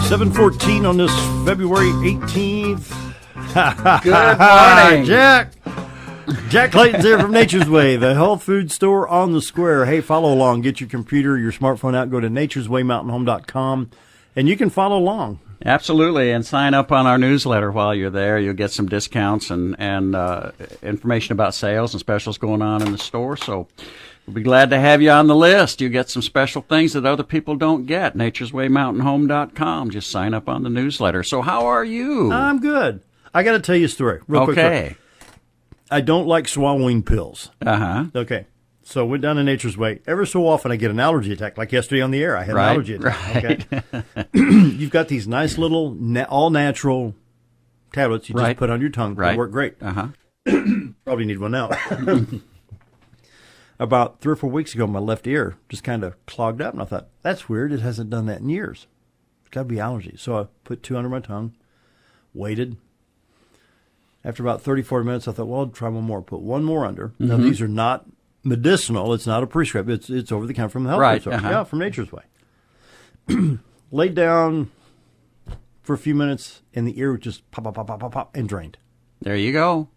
7:14 on this February 18th. Good morning, Jack Clayton's here from Nature's Way, the health food store on the square. Hey, follow along. Get your computer, your smartphone out. Go to natureswaymountainhome.com, and you can follow along. Absolutely, and sign up on our newsletter while you're there. You'll get some discounts and information about sales and specials going on in the store. So we'll be glad to have you on the list. You get some special things that other people don't get. natureswaymountainhome.com. Just sign up on the newsletter. So how are you? I'm good. I got to tell you a story real quick. Okay. I don't like swallowing pills. Uh-huh. Okay. So I went down to Nature's Way. Every so often I get an allergy attack. Like yesterday on the air, I had an allergy attack. Right. Okay. You've got these nice little all-natural tablets you just put on your tongue. Right. They work great. Uh-huh. Probably need one now. About 3 or 4 weeks ago, my left ear just kind of clogged up, and I thought, that's weird. It hasn't done that in years. It's got to be allergies. So I put 2 under my tongue, waited. After about 30, 40 minutes, I thought, well, I'll try one more. Put one more under. Mm-hmm. Now, these are not medicinal. It's not a prescription. It's over the counter from the health food store. Uh-huh. Yeah, from Nature's Way. Laid down for a few minutes, and the ear would just pop, pop, pop, pop, pop, pop, and drained. There you go.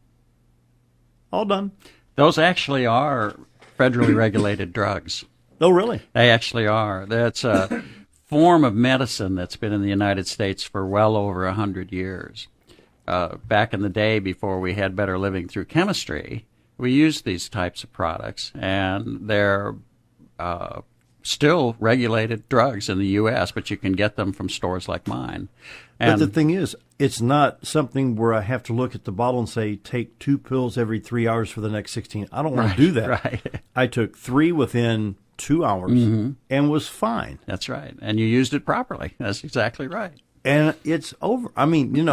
All done. Those actually are federally regulated drugs. Oh, really? They actually are. That's a form of medicine that's been in the United States for well over 100 years. Back in the day, before we had better living through chemistry, we used these types of products, and they're still regulated drugs in the U.S., but you can get them from stores like mine. But the thing is, it's not something where I have to look at the bottle and say, take 2 pills every 3 hours for the next 16. I don't want to do that. Right. I took 3 within 2 hours and was fine. That's right. And you used it properly. That's exactly right. And it's over. I mean,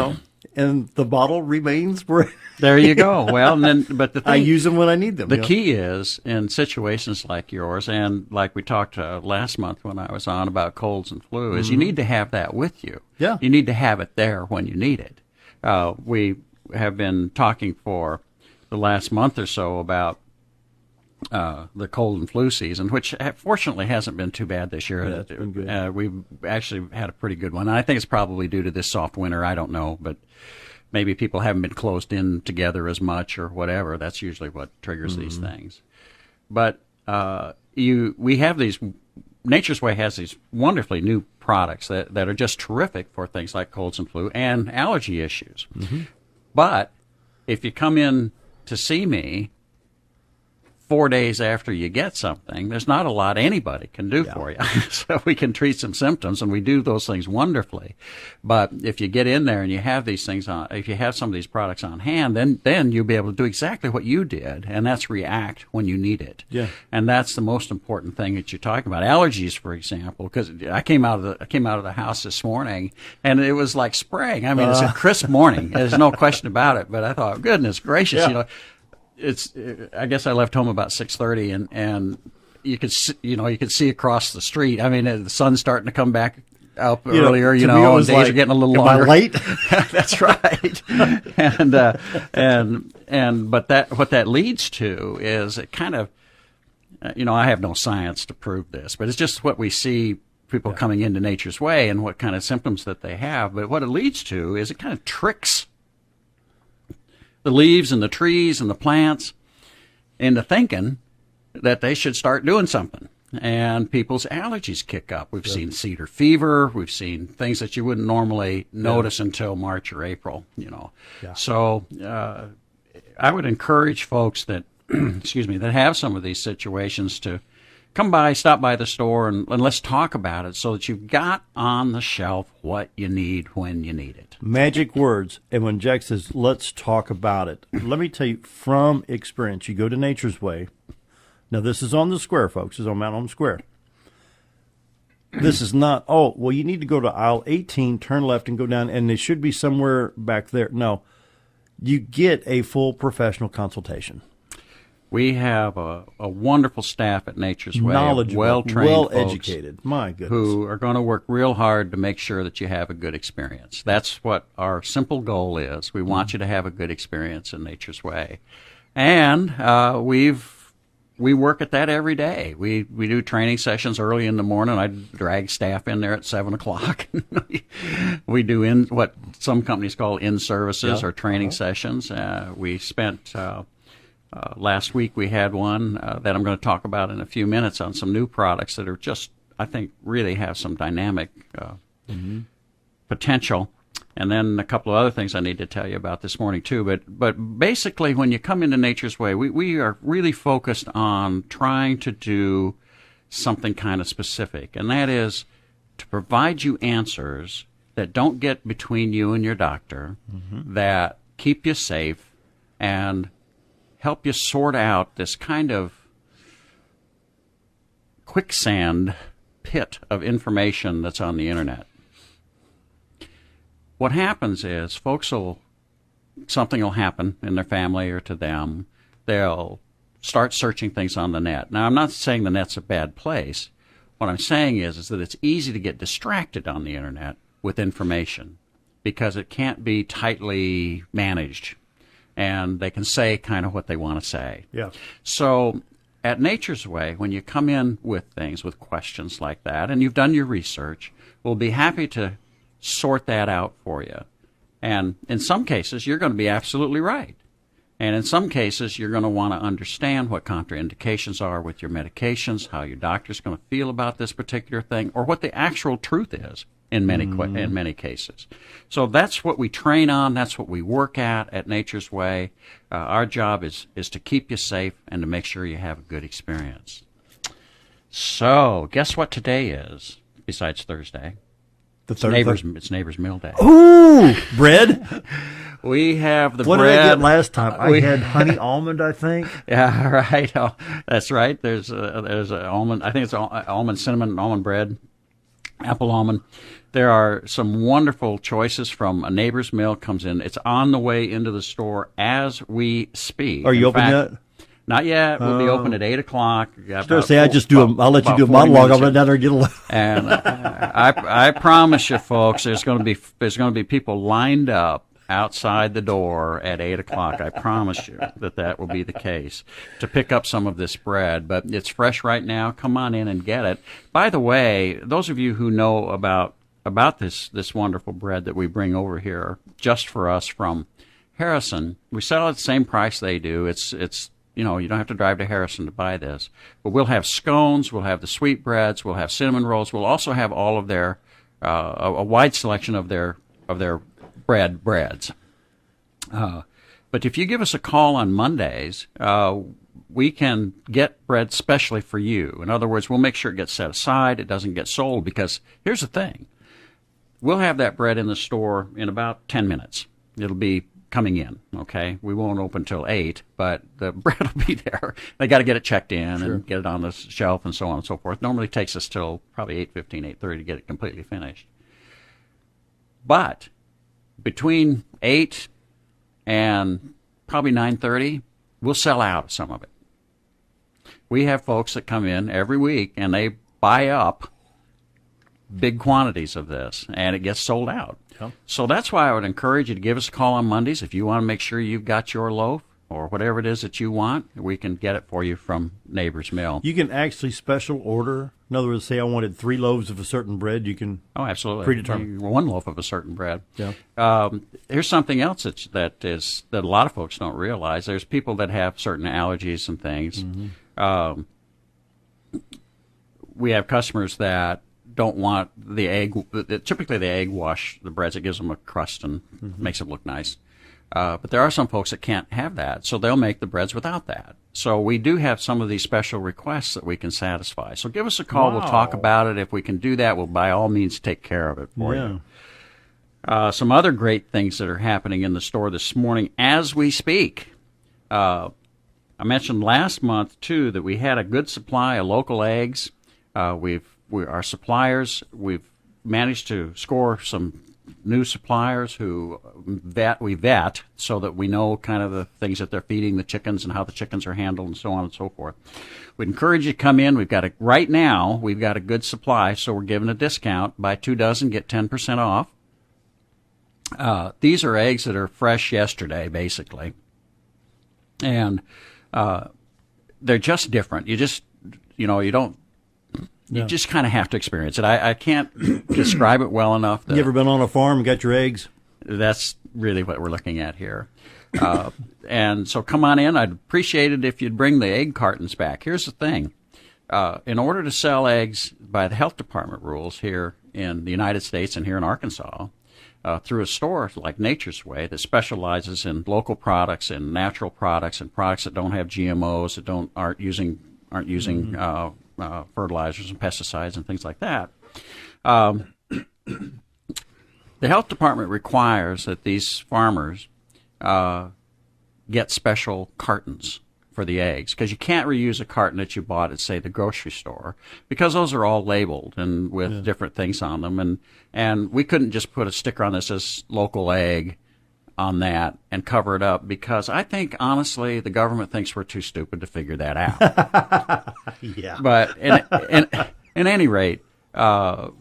and the bottle remains where. There you go. Well, but the thing, I use them when I need them. The key is in situations like yours, and like we talked last month when I was on about colds and flu, is you need to have that with you. Yeah. You need to have it there when you need it. We have been talking for the last month or so about the cold and flu season, which fortunately hasn't been too bad this year. Yeah, it's been good. We've actually had a pretty good one. And I think it's probably due to this soft winter. I don't know, but maybe people haven't been closed in together as much or whatever. That's usually what triggers these things. But we have these. Nature's Way has these wonderfully new products that are just terrific for things like colds and flu and allergy issues. Mm-hmm. But if you come in to see me 4 days after you get something, there's not a lot anybody can do for you. So we can treat some symptoms, and we do those things wonderfully. But if you get in there and you have these things on, if you have some of these products on hand, then you'll be able to do exactly what you did, and that's react when you need it. Yeah. And that's the most important thing that you're talking about. Allergies, for example, because I came out of the house this morning, and it was like spring. I mean, it's a crisp morning. There's no question about it. But I thought, goodness gracious, I guess I left home about 6:30, and you could see across the street. I mean, the sun's starting to come back up earlier. And days are getting a little longer. Am I late? That's right. But what that leads to is it kind of, I have no science to prove this, but it's just what we see people coming into Nature's Way and what kind of symptoms that they have. But what it leads to is it kind of tricks the leaves and the trees and the plants into thinking that they should start doing something. And people's allergies kick up. We've seen cedar fever. We've seen things that you wouldn't normally notice until March or April, Yeah. So I would encourage folks that, that have some of these situations to come by, stop by the store, and let's talk about it so that you've got on the shelf what you need when you need it. Magic words. And when Jack says, let's talk about it, let me tell you from experience, you go to Nature's Way. Now, this is on the square, folks. This is on Mount Home Square. This is not, you need to go to aisle 18, turn left, and go down, and it should be somewhere back there. No, you get a full professional consultation. We have a wonderful staff at Nature's Way, knowledgeable, well-trained, well-educated. My goodness, who are going to work real hard to make sure that you have a good experience. That's what our simple goal is. We want you to have a good experience in Nature's Way, and we've we work at that every day. We do training sessions early in the morning. I drag staff in there at 7 o'clock. We do what some companies call in-services or training sessions. We spent last week we had one that I'm going to talk about in a few minutes on some new products that are just, I think, really have some dynamic potential. And then a couple of other things I need to tell you about this morning, too. But basically, when you come into Nature's Way, we are really focused on trying to do something kind of specific, and that is to provide you answers that don't get between you and your doctor, that keep you safe, and help you sort out this kind of quicksand pit of information that's on the Internet. What happens is something will happen in their family or to them. They'll start searching things on the net. Now, I'm not saying the net's a bad place. What I'm saying is that it's easy to get distracted on the Internet with information because it can't be tightly managed, and they can say kind of what they want to say. Yeah. So at Nature's Way, when you come in with things, with questions like that, and you've done your research, we'll be happy to sort that out for you. And in some cases, you're going to be absolutely right. And in some cases, you're going to want to understand what contraindications are with your medications, how your doctor's going to feel about this particular thing, or what the actual truth is in many cases. So that's what we train on. That's what we work at Nature's Way. Our job is to keep you safe and to make sure you have a good experience. So guess what today is, besides Thursday? It's Neighbor's Meal Day. Ooh, bread. We have the what bread. What did I get last time? I had honey almond, I think. Yeah, right. Oh, that's right. There's a almond. I think it's almond cinnamon almond bread, apple almond. There are some wonderful choices from a Neighbor's Meal comes in. It's on the way into the store as we speak. Are you open yet? Not yet. We'll be open at 8 o'clock. I'll let you do a monologue. I'll let down there and get a look. And I promise you, folks, there's going to be people lined up outside the door at 8 o'clock. I promise you that will be the case to pick up some of this bread. But it's fresh right now. Come on in and get it. By the way, those of you who know about this wonderful bread that we bring over here just for us from Harrison, we sell it at the same price they do. It's you don't have to drive to Harrison to buy this. But we'll have scones, we'll have the sweetbreads, we'll have cinnamon rolls. We'll also have all of their a wide selection of their breads. But if you give us a call on Mondays, we can get bread specially for you. In other words, we'll make sure it gets set aside, it doesn't get sold, because here's the thing. We'll have that bread in the store in about 10 minutes. It'll be coming in, okay? We won't open till 8, but the bread will be there. They got to get it checked in and get it on the shelf and so on and so forth. Normally takes us till probably 8:15, 8:30 to get it completely finished. But between 8 and probably 9:30, we'll sell out some of it. We have folks that come in every week and they buy up big quantities of this, and it gets sold out. Yeah. So that's why I would encourage you to give us a call on Mondays. If you want to make sure you've got your loaf or whatever it is that you want, we can get it for you from Neighbor's Mill. You can actually special order. In other words, say I wanted 3 loaves of a certain bread, you can absolutely predetermine 1 loaf of a certain bread. Yeah. Here's something else that a lot of folks don't realize. There's people that have certain allergies and things. Mm-hmm. We have customers that don't want the egg. Typically, the egg wash the breads. It gives them a crust and makes it look nice. But there are some folks that can't have that, so they'll make the breads without that. So we do have some of these special requests that we can satisfy. So give us a call. Wow. We'll talk about it. If we can do that, we'll by all means take care of it for you. Some other great things that are happening in the store this morning as we speak. I mentioned last month, too, that we had a good supply of local eggs. Our suppliers, we've managed to score some new suppliers who we vet so that we know kind of the things that they're feeding the chickens and how the chickens are handled and so on and so forth. We'd encourage you to come in. Right now, we've got a good supply, so we're giving a discount. Buy 2 dozen, get 10% off. These are eggs that are fresh yesterday, basically. And they're just different. You just, you don't. You just kind of have to experience it. I can't describe it well enough. You ever been on a farm and got your eggs? That's really what we're looking at here. And so come on in. I'd appreciate it if you'd bring the egg cartons back. Here's the thing. In order to sell eggs by the health department rules here in the United States and here in Arkansas, through a store like Nature's Way that specializes in local products and natural products and products that don't have GMOs, that aren't using fertilizers and pesticides and things like that. The health department requires that these farmers get special cartons for the eggs, because you can't reuse a carton that you bought at, say, the grocery store, because those are all labeled and with different things on them, and we couldn't just put a sticker on that says local egg on that and cover it up, because I think, honestly, the government thinks we're too stupid to figure that out. Yeah. But at any rate, the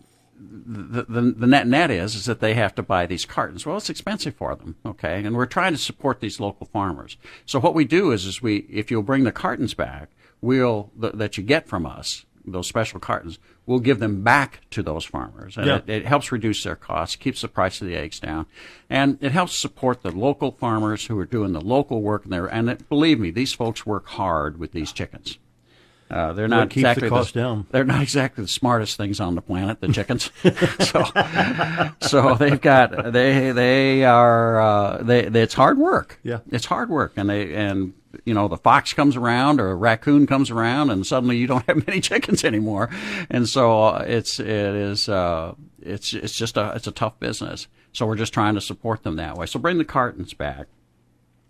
net is that they have to buy these cartons. Well, it's expensive for them, okay? And we're trying to support these local farmers. So what we do is if you'll bring the cartons back, that you get from us, those special cartons, we'll give them back to those farmers. And it helps reduce their costs, keeps the price of the eggs down, and it helps support the local farmers who are doing the local work. Believe me, these folks work hard with these chickens. They're not exactly They're not exactly the smartest things on the planet, the chickens. so they've got it's hard work. Yeah, it's hard work, and the fox comes around or a raccoon comes around, and suddenly you don't have many chickens anymore, and so it's a tough business. So we're just trying to support them that way. So bring the cartons back.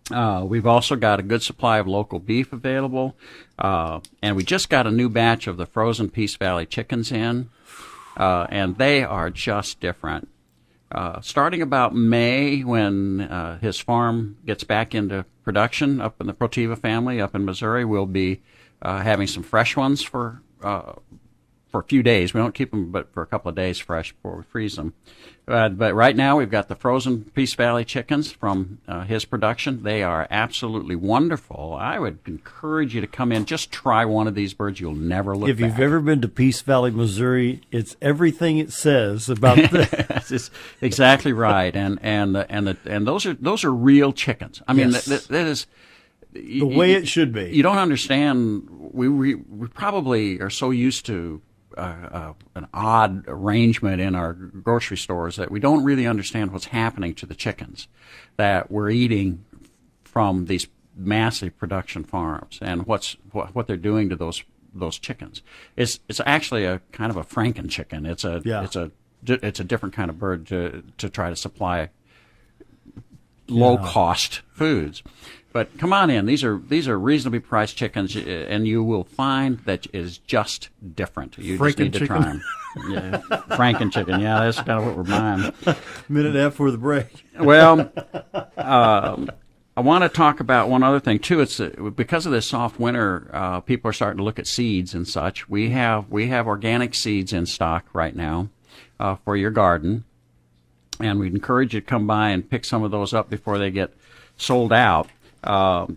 We've also got a good supply of local beef available, and we just got a new batch of the frozen Peace Valley chickens in, and they are just different. Starting about May, when his farm gets back into production up in the Protiva family up in Missouri, we'll be having some fresh ones for a few days. We don't keep them but for a couple of days fresh before we freeze them. But right now we've got the frozen Peace Valley chickens from his production. They are absolutely wonderful. I would encourage you to come in. Just try one of these birds. You'll never look back. If you've ever been to Peace Valley, Missouri, it's everything it says about That's exactly right. And those are real chickens. I mean, that is the way it should be. You don't understand. We probably are so used to an odd arrangement in our grocery stores that we don't really understand what's happening to the chickens that we're eating from these massive production farms, and what they're doing to those chickens. It's actually a kind of a Franken chicken. It's a different kind of bird to try to supply low cost foods. But come on in. These are reasonably priced chickens, and you will find that is just different. You just need to try them. Yeah, Franken chicken. Yeah, that's kind of what we're buying. Minute and a half for the break. Well, I want to talk about one other thing too. It's because of this soft winter, people are starting to look at seeds and such. We have organic seeds in stock right now for your garden, and we'd encourage you to come by and pick some of those up before they get sold out.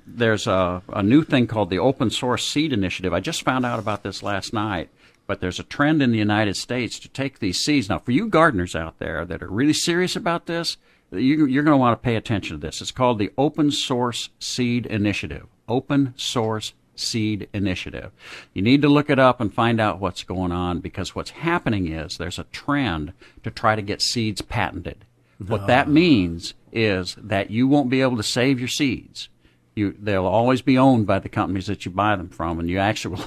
There's a new thing called the Open Source Seed Initiative. I just found out about this last night, but there's a trend in the United States to take these seeds. Now, for you gardeners out there that are really serious about this, you're going to want to pay attention to this. It's called the Open Source Seed Initiative. Open Source Seed Initiative. You need to look it up and find out what's going on, because what's happening is there's a trend to try to get seeds patented. What that means is that you won't be able to save your seeds. They'll always be owned by the companies that you buy them from, and you actually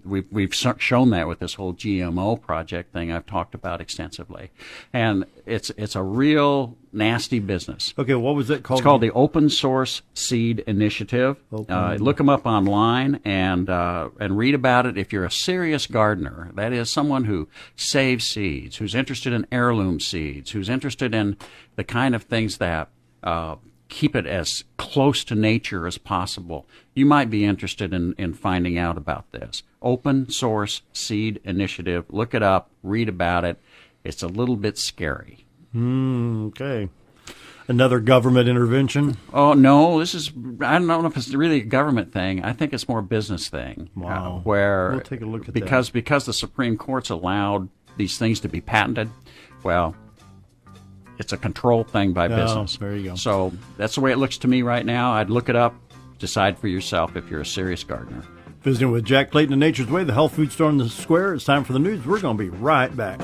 we've shown that with this whole GMO project thing I've talked about extensively, and it's a real nasty business. Okay, what was it called? It's called the Open Source Seed Initiative. Look them up online and read about it. If you're a serious gardener, that is someone who saves seeds, who's interested in heirloom seeds, who's interested in the kind of things that keep it as close to nature as possible, you might be interested in finding out about this. Open Source Seed Initiative. Look it up. Read about it. It's a little bit scary. Okay. Another government intervention? Oh, no, I don't know if it's really a government thing. I think it's more a business thing. Wow. Where we'll take a look at because the Supreme Court's allowed these things to be patented, well, it's a control thing by business. There you go. So that's the way it looks to me right now. I'd look it up, decide for yourself if you're a serious gardener. Visiting with Jack Clayton of Nature's Way, the health food store in the square. It's time for the news. We're going to be right back.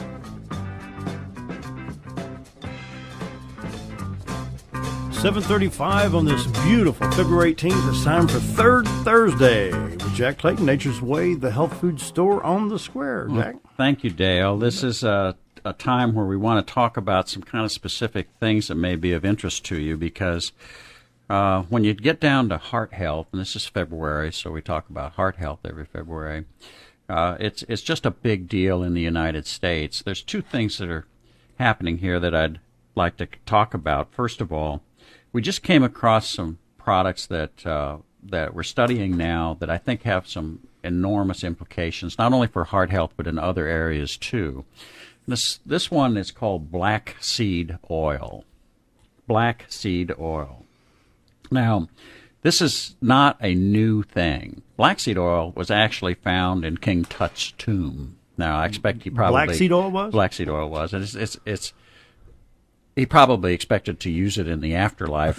7:35 on this beautiful February 18th. It's time for Third Thursday with Jack Clayton, Nature's Way, the health food store on the square. Jack? Well, thank you, Dale. This is a time where we want to talk about some kind of specific things that may be of interest to you because when you get down to heart health, and this is February, so we talk about heart health every February, it's just a big deal in the United States. There's two things that are happening here that I'd like to talk about. First of all, we just came across some products that we're studying now that I think have some enormous implications, not only for heart health but in other areas too. This one is called black seed oil. Black seed oil. Now, this is not a new thing. Black seed oil was actually found in King Tut's tomb. Now, I expect he probably... Black seed oil was? Black seed oil was. And it's he probably expected to use it in the afterlife.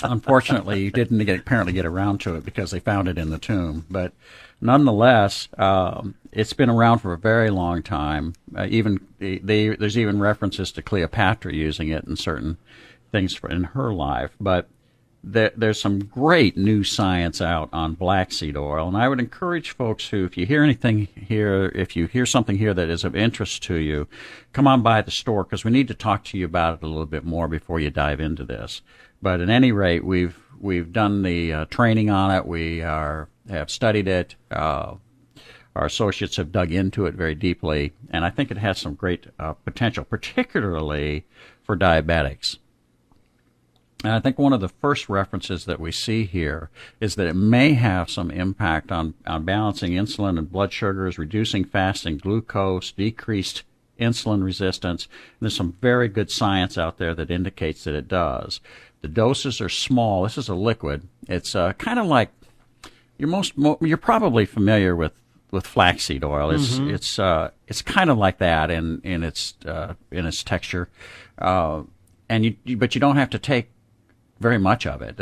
Unfortunately, he didn't apparently get around to it because they found it in the tomb. But nonetheless, it's been around for a very long time. There's even references to Cleopatra using it in certain things in her life. But there's some great new science out on black seed oil, and I would encourage folks who, if you hear anything here, if you hear something here that is of interest to you, come on by the store because we need to talk to you about it a little bit more before you dive into this. But at any rate, we've done the training on it. We have studied it. Our associates have dug into it very deeply, and I think it has some great potential, particularly for diabetics. And I think one of the first references that we see here is that it may have some impact on balancing insulin and blood sugars, reducing fasting glucose, decreased insulin resistance. And there's some very good science out there that indicates that it does. The doses are small. This is a liquid. It's kind of like you're probably familiar with flaxseed oil. It's kind of like that in its texture, but you don't have to take very much of it.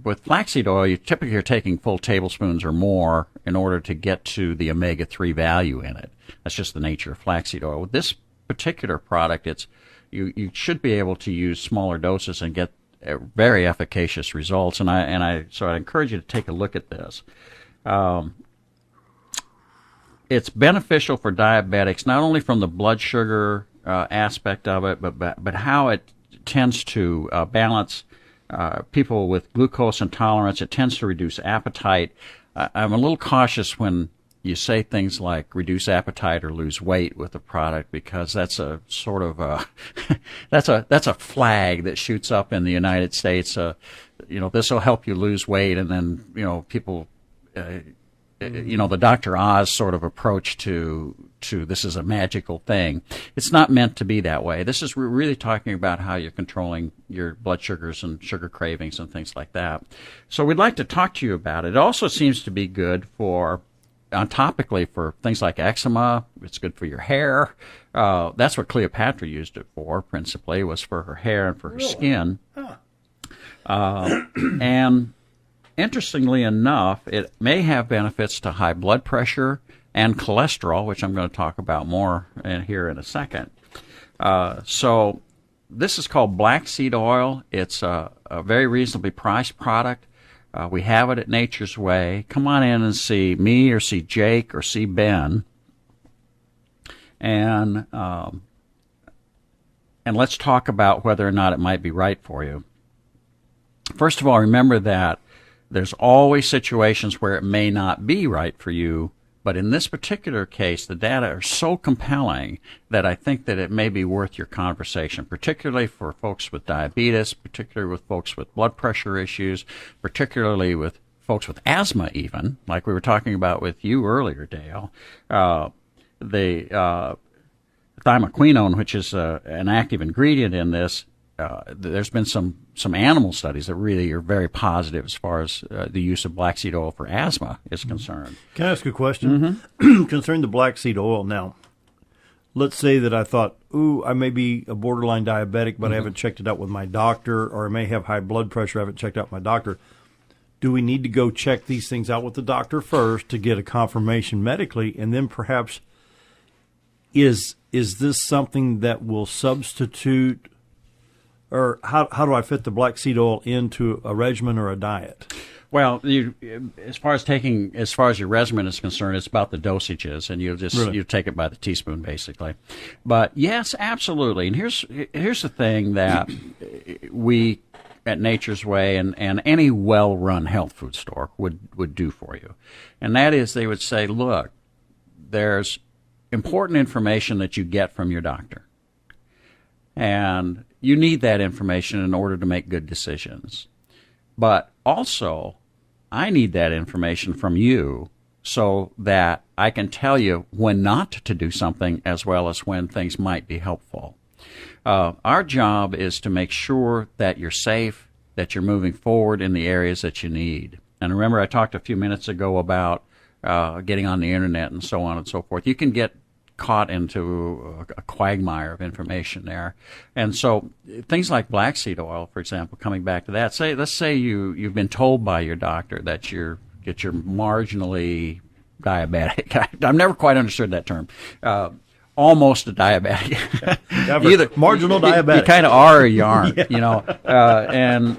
With flaxseed oil, you typically are taking full tablespoons or more in order to get to the omega-3 value in it. That's just the nature of flaxseed oil. With this particular product, you should be able to use smaller doses and get very efficacious results. So I'd encourage you to take a look at this. It's beneficial for diabetics not only from the blood sugar aspect of it, but how it tends to balance people with glucose intolerance. It tends to reduce appetite. I'm a little cautious when you say things like reduce appetite or lose weight with the product because that's a sort of that's a flag that shoots up in the United States. This will help you lose weight, and then people. The Dr. Oz sort of approach to this is a magical thing. It's not meant to be that way. This is really talking about how you're controlling your blood sugars and sugar cravings and things like that. So we'd like to talk to you about it. It also seems to be good topically for things like eczema. It's good for your hair. That's what Cleopatra used it for, principally, was for her hair and for her skin. And interestingly enough, it may have benefits to high blood pressure and cholesterol, which I'm going to talk about more here in a second. So this is called black seed oil. It's a very reasonably priced product. We have it at Nature's Way. Come on in and see me or see Jake or see Ben. And let's talk about whether or not it might be right for you. First of all, remember that there's always situations where it may not be right for you, but in this particular case, the data are so compelling that I think that it may be worth your conversation, particularly for folks with diabetes, particularly with folks with blood pressure issues, particularly with folks with asthma even, like we were talking about with you earlier, Dale. The thymoquinone, which is an active ingredient in this, there's been some animal studies that really are very positive as far as the use of black seed oil for asthma is concerned. Can I ask a question concerning the black seed oil? Now, let's say that I thought, I may be a borderline diabetic, but I haven't checked it out with my doctor, or I may have high blood pressure, I haven't checked out with my doctor. Do we need to go check these things out with the doctor first to get a confirmation medically, and then perhaps is this something that will substitute, or how do I fit the black seed oil into a regimen or a diet? Well, as far as your regimen is concerned, it's about the dosages, and you take it by the teaspoon, basically. But yes, absolutely. And here's the thing that we at Nature's Way and any well-run health food store would do for you, and that is they would say, look, there's important information that you get from your doctor, and you need that information in order to make good decisions. But also, I need that information from you so that I can tell you when not to do something as well as when things might be helpful. Our job is to make sure that you're safe, that you're moving forward in the areas that you need. And remember, I talked a few minutes ago about getting on the internet and so on and so forth. You can get caught into a quagmire of information there. And so things like black seed oil, for example, coming back to that, let's say you've been told by your doctor that you're marginally diabetic. I've never quite understood that term. Almost a diabetic. Either marginal diabetic. You kind of are or you aren't, Yeah.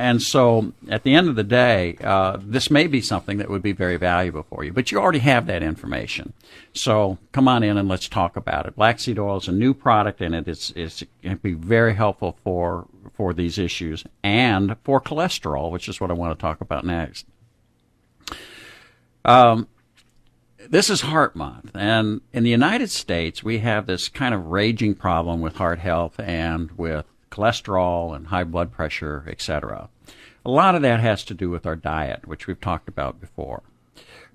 And so at the end of the day, this may be something that would be very valuable for you, but you already have that information. So come on in and let's talk about it. Black seed oil is a new product, and it can be very helpful for these issues and for cholesterol, which is what I want to talk about next. This is Heart Month, and in the United States, we have this kind of raging problem with heart health and with cholesterol and high blood pressure, etc. A lot of that has to do with our diet, which we've talked about before.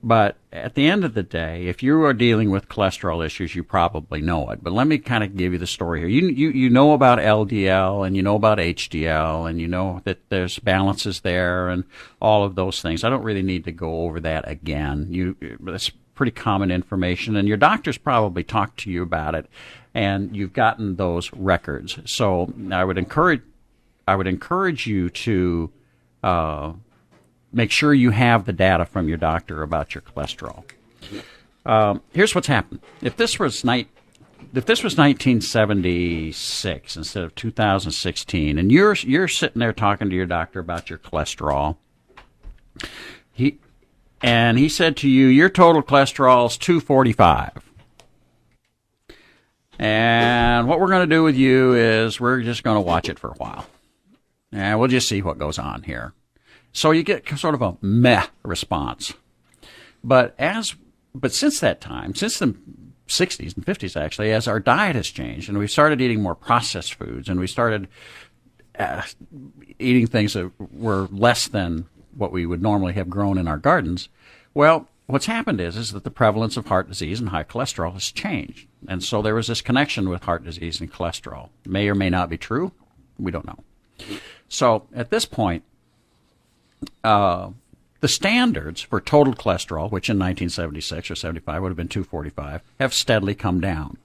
But at the end of the day, if you are dealing with cholesterol issues, you probably know it. But let me kind of give you the story here. You know about LDL, and you know about HDL, and you know that there's balances there and all of those things. I don't really need to go over that again. That's pretty common information, and your doctor's probably talked to you about it, and you've gotten those records. So I would encourage you to make sure you have the data from your doctor about your cholesterol. Here's what's happened. If this was 1976 instead of 2016, and you're sitting there talking to your doctor about your cholesterol, he said to you, your total cholesterol is 245. And what we're going to do with you is we're just going to watch it for a while. And we'll just see what goes on here. So you get sort of a meh response. But since that time, since the 60s and 50s actually, as our diet has changed and we started eating more processed foods and we started eating things that were less than what we would normally have grown in our gardens, well, what's happened is that the prevalence of heart disease and high cholesterol has changed. And so there was this connection with heart disease and cholesterol. May or may not be true. We don't know. So at this point, the standards for total cholesterol, which in 1976 or 75 would have been 245, have steadily come down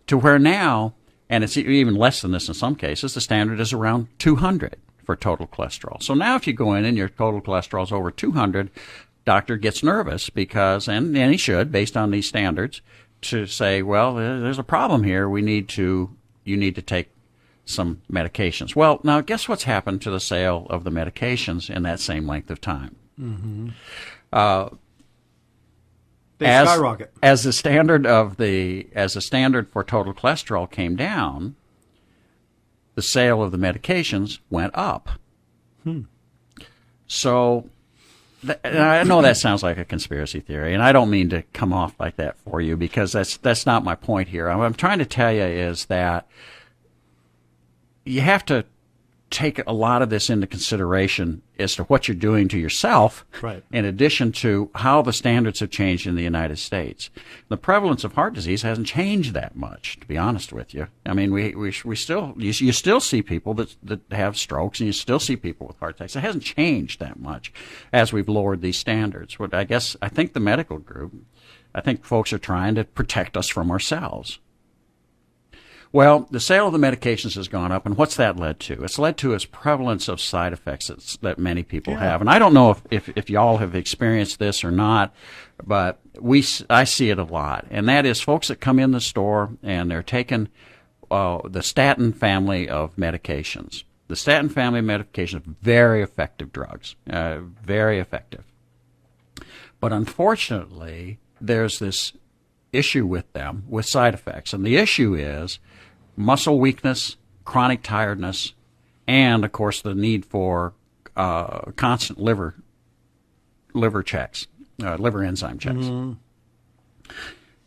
to where now, and it's even less than this in some cases, the standard is around 200 for total cholesterol. So now if you go in and your total cholesterol is over 200, doctor gets nervous because, and he should, based on these standards, to say, well, there's a problem here. You need to take some medications. Well, now guess what's happened to the sale of the medications in that same length of time? Mm-hmm. They skyrocket. As the standard for total cholesterol came down, the sale of the medications went up. So I know that sounds like a conspiracy theory, and I don't mean to come off like that for you because that's not my point here. What I'm trying to tell you is that you have to take a lot of this into consideration as to what you're doing to yourself, right, in addition to how the standards have changed in the United States. The prevalence of heart disease hasn't changed that much, to be honest with you. I mean, we still, you still see people that have strokes, and you still see people with heart attacks. It hasn't changed that much as we've lowered these standards. What I think the medical group, I think folks are trying to protect us from ourselves. Well, the sale of the medications has gone up, and what's that led to? It's led to a prevalence of side effects that many people have. And I don't know if y'all have experienced this or not, but I see it a lot. And that is folks that come in the store and they're taking the statin family of medications. The statin family of medications are very effective drugs, very effective. But unfortunately, there's this issue with them, with side effects. And the issue is muscle weakness, chronic tiredness, and, of course, the need for constant liver checks, liver enzyme checks. Mm-hmm.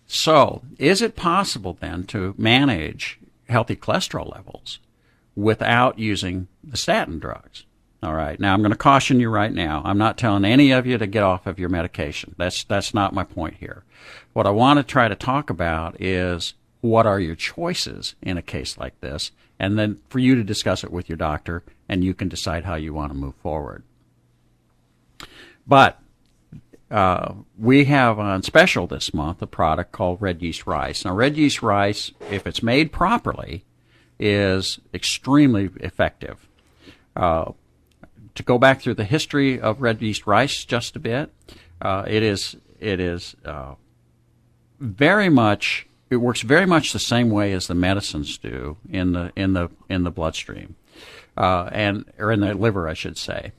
So is it possible then to manage healthy cholesterol levels without using the statin drugs? All right. Now, I'm going to caution you right now. I'm not telling any of you to get off of your medication. That's not my point here. What I want to try to talk about is what are your choices in a case like this, and then for you to discuss it with your doctor, and you can decide how you want to move forward. But we have on special this month a product called red yeast rice. Now, red yeast rice, if it's made properly, is extremely effective. To go back through the history of red yeast rice just a bit, it is very much. It works very much the same way as the medicines do in the bloodstream, or in the liver, I should say.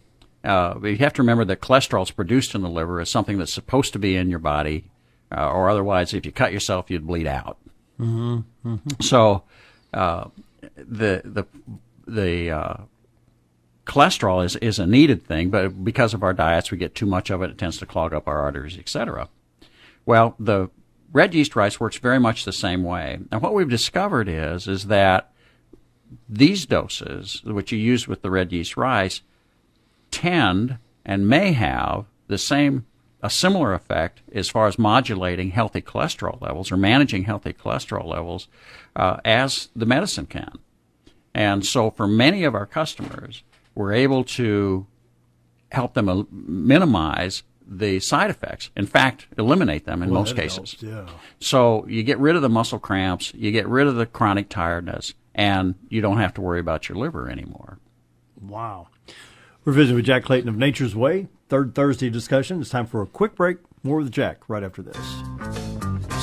But you have to remember that cholesterol is produced in the liver as something that's supposed to be in your body, or otherwise, if you cut yourself, you'd bleed out. Mm-hmm. Mm-hmm. So the cholesterol is a needed thing, but because of our diets, we get too much of it. It tends to clog up our arteries, etc. Well, the red yeast rice works very much the same way. And what we've discovered is that these doses, which you use with the red yeast rice, tend and may have a similar effect as far as modulating healthy cholesterol levels or managing healthy cholesterol levels as the medicine can. And so for many of our customers, we're able to help them minimize the side effects. In fact, eliminate them in most cases. Helps, yeah. So you get rid of the muscle cramps, you get rid of the chronic tiredness, and you don't have to worry about your liver anymore. Wow. We're visiting with Jack Clayton of Nature's Way. Third Thursday discussion. It's time for a quick break. More with Jack right after this.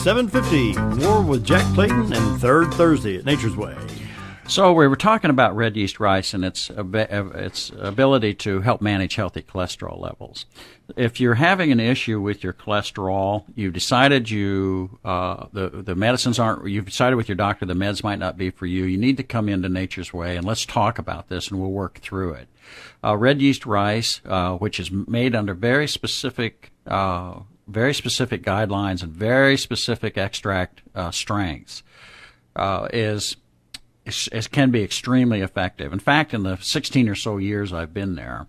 7:50. More with Jack Clayton and Third Thursday at Nature's Way. So we were talking about red yeast rice and its ability to help manage healthy cholesterol levels. If you're having an issue with your cholesterol, you've decided the medicines aren't. You've decided with your doctor the meds might not be for you. You need to come into Nature's Way and let's talk about this, and we'll work through it. Red yeast rice, which is made under very specific guidelines and very specific extract strengths, can be extremely effective. In fact, in the 16 or so years I've been there,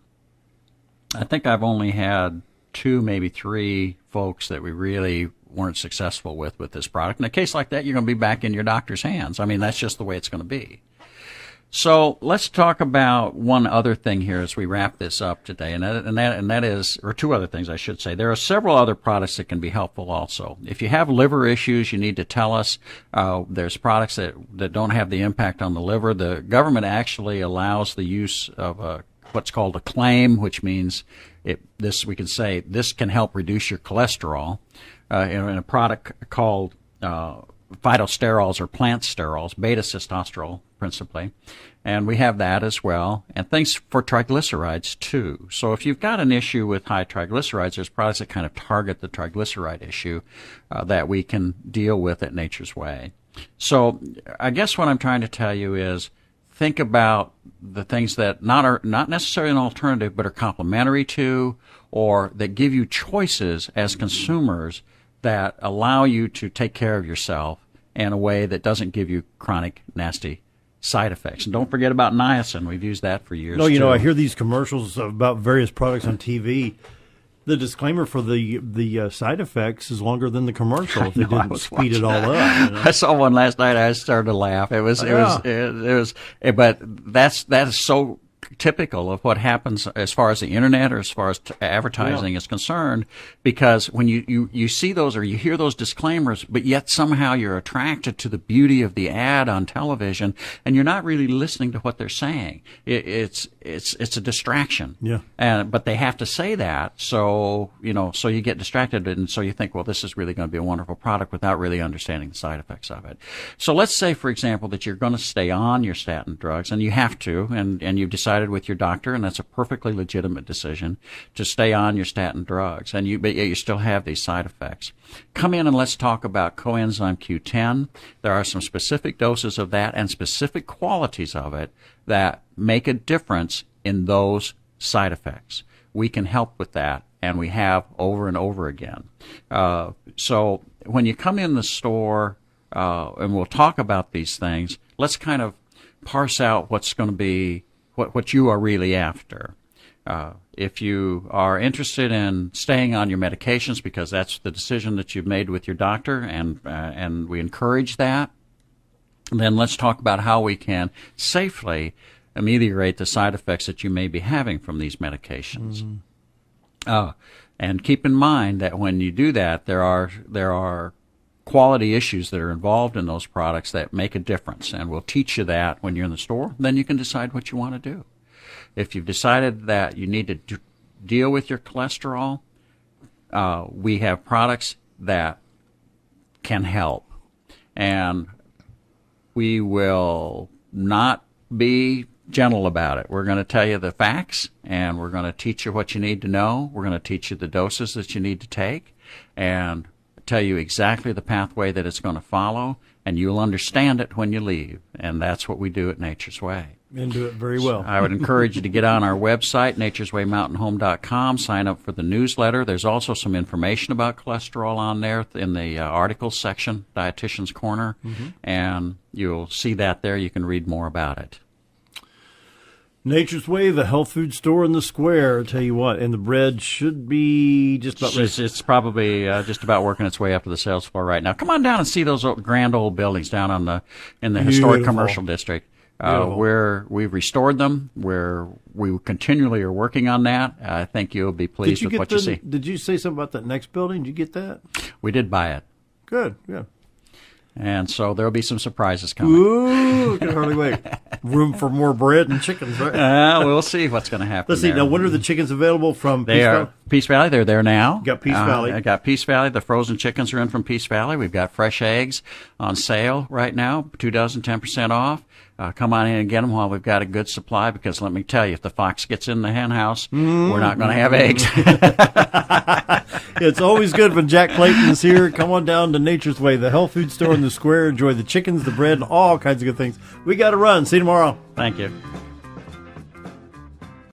I think I've only had 2, maybe 3 folks that we really weren't successful with this product. In a case like that, you're going to be back in your doctor's hands. I mean, that's just the way it's going to be. So let's talk about one other thing here as we wrap this up today, and that is, or 2 other things I should say. There are several other products that can be helpful also. If you have liver issues, you need to tell us. There's products that don't have the impact on the liver. The government actually allows the use of what's called a claim, which means we can say this can help reduce your cholesterol. In a product called phytosterols or plant sterols, beta-sitosterol principally, and we have that as well, and things for triglycerides too. So if you've got an issue with high triglycerides, there's products that kind of target the triglyceride issue that we can deal with at Nature's Way. So I guess what I'm trying to tell you is think about the things that are not necessarily an alternative but are complementary to, or that give you choices as consumers that allow you to take care of yourself in a way that doesn't give you chronic, nasty side effects. And don't forget about niacin. We've used that for years. No, too. I hear these commercials about various products on TV. The disclaimer for the side effects is longer than the commercial if they didn't speed it all up. I saw one last night. I started to laugh. It was, but that is so typical of what happens as far as the internet or as far as advertising is concerned, because when you see those or you hear those disclaimers, but yet somehow you're attracted to the beauty of the ad on television, and you're not really listening to what they're saying. It's a distraction. Yeah. But they have to say that, so so you get distracted, and so you think, well, this is really going to be a wonderful product without really understanding the side effects of it. So let's say, for example, that you're going to stay on your statin drugs, and you have to, and you've decided with your doctor, and that's a perfectly legitimate decision, to stay on your statin drugs, but you still have these side effects. Come in and let's talk about coenzyme Q10. There are some specific doses of that and specific qualities of it that make a difference in those side effects. We can help with that, and we have over and over again. So when you come in the store, and we'll talk about these things, let's kind of parse out what's going to be what you are really after. If you are interested in staying on your medications because that's the decision that you've made with your doctor, and we encourage that, then let's talk about how we can safely ameliorate the side effects that you may be having from these medications. And keep in mind that when you do that, there are quality issues that are involved in those products that make a difference, and we'll teach you that when you're in the store. Then you can decide what you want to do. If you've decided that you need to deal with your cholesterol, we have products that can help, and we will not be gentle about it. We're going to tell you the facts, and we're going to teach you what you need to know. We're going to teach you the doses that you need to take, and tell you exactly the pathway that it's going to follow, and you'll understand it when you leave. And that's what we do at Nature's Way. And do it very well. I would encourage you to get on our website, natureswaymountainhome.com, sign up for the newsletter. There's also some information about cholesterol on there in the articles section, Dietitian's Corner, and you'll see that there. You can read more about it. Nature's Way, the health food store in the square. I'll tell you what, and the bread should be just about ready. It's probably just about working its way up to the sales floor right now. Come on down and see those grand old buildings down in the historic commercial district. We've restored them. We continually are working on that. I think you'll be pleased with what you see. Did you say something about that next building? Did you get that? We did buy it. Good, yeah. And so there'll be some surprises coming. Ooh, can hardly wait. Room for more bread and chickens, right? We'll see what's going to happen. Let's see. Now, when are the chickens available from Peace Valley? Peace Valley. They're there now. Got Peace Valley. I got Peace Valley. The frozen chickens are in from Peace Valley. We've got fresh eggs on sale right now. 2 dozen, 10% off. Come on in and get them while we've got a good supply, because let me tell you, if the fox gets in the hen house, we're not going to have eggs. It's always good when Jack Clayton is here. Come on down to Nature's Way, the health food store in the square. Enjoy the chickens, the bread, and all kinds of good things. We got to run. See you tomorrow. Thank you.